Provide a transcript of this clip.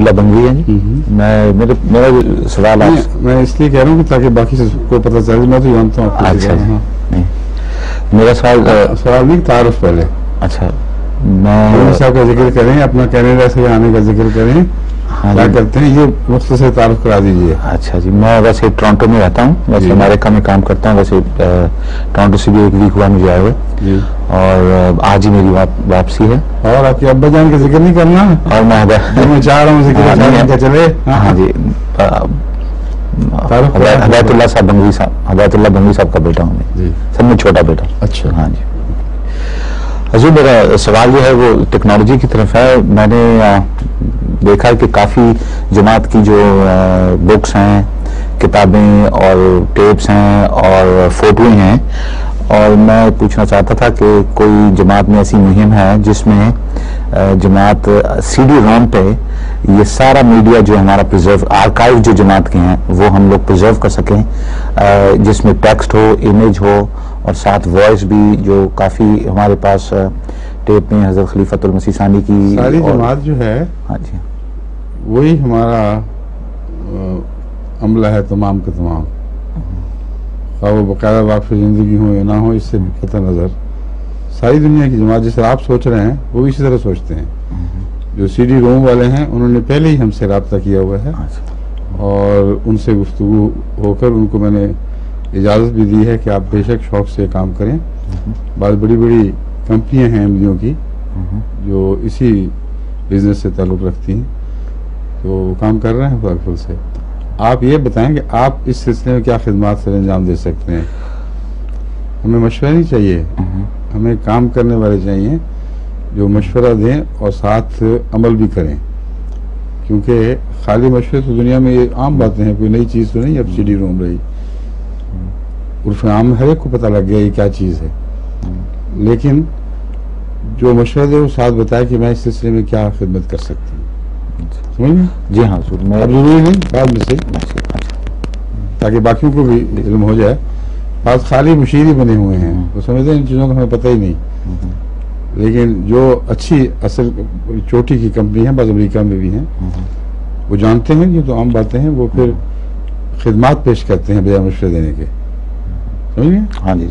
अब्दुल्ला बंगवी है जी। मेरा सवाल मैं इसलिए कह रहा हूँ कि ताकि बाकी सबको पता चले, मैं तो जानता हूँ। अच्छा जी, मेरा सवाल नहीं, तारुफ पहले। अच्छा, मैं साहब का जिक्र करें, अपना कनाडा से आने का जिक्र करें। हाँ, क्या करते हैं ये मुख्तसर तारुफ करा दीजिए। अच्छा जी, मैं वैसे टोरंटो में रहता हूँ, वैसे अमेरिका में काम करता हूँ, वैसे टोरंटो से भी 1 वीक हुआ मुझे आए हुए, और आज ही मेरी वापसी है। और आपके अब्बा जान का जिक्र नहीं करना, और मैं चाह रहा हूँ चले। हाँ जी, हदायतुल्लाह साहब बंगवी साहब का बेटा हूँ मैं, सब में छोटा बेटा। अच्छा, हाँ जी हजूर, मेरा सवाल जो है वो टेक्नोलॉजी की तरफ है। मैंने देखा है कि काफ़ी जमात की जो बुक्स हैं, किताबें और टेप्स हैं और फोटोएं हैं, और मैं पूछना चाहता था कि कोई जमात में ऐसी मुहिम है जिसमें जमात CD रोम पे ये सारा मीडिया जो हमारा प्रिजर्व, आर्काइव जो जमात के हैं वो हम लोग प्रिजर्व कर सकें, जिसमें टेक्स्ट हो, इमेज हो, और साथ वॉइस भी, जो काफ़ी हमारे पास टेप में हज़रत खलीफतुल मसीह सानी की सारी जमात जो है, हाँ जी, वही हमारा अमला है तमाम के तमाम, वो बाकायदा वाक़फ़ ज़िंदगी हो या ना हो, इससे कतई नज़र सारी दुनिया की जमात जैसे आप सोच रहे हैं वो इसी तरह सोचते हैं। जो CD रोम वाले हैं उन्होंने पहले ही हमसे रब्ता किया हुआ है, और उनसे गुफ्तगू होकर उनको मैंने इजाज़त भी दी है कि आप बेशक शौक़ से काम करें। बहुत बड़ी बड़ी कंपनियां हैं एमडीओ की जो इसी बिज़नेस से ताल्लुक़ रखती हैं, तो काम कर रहे हैं फुल से। आप ये बताएं कि आप इस सिलसिले में क्या खिदमत से अंजाम दे सकते हैं। हमें मशवरा नहीं चाहिए, हमें काम करने वाले चाहिए जो मशवरा दें और साथ अमल भी करें, क्योंकि खाली मशवरे तो दुनिया में ये आम बातें हैं, कोई नई चीज़ तो नहीं अब CD रोम रही। उर्फ आम हर एक को पता लग गया ये क्या चीज़ है, लेकिन जो मशवरा दे वो साथ बताए कि मैं इस सिलसिले में क्या खिदमत कर सकती हूँ। समझ जी हाँ जरूर, मैं अब जरूरी नहीं बाद में से, ताकि बाकियों को भी इल्म हो जाए। बात खाली मुशीर ही बने हुए हैं, वो समझते हैं इन चीज़ों का हमें पता ही नहीं, लेकिन जो अच्छी असल चोटी की कंपनी है, बाद अमेरिका में भी हैं, वो जानते हैं ये तो आम बातें हैं, वो फिर खिदमत पेश करते हैं बजाय मशवरे देने के। समझिए। हाँ जी।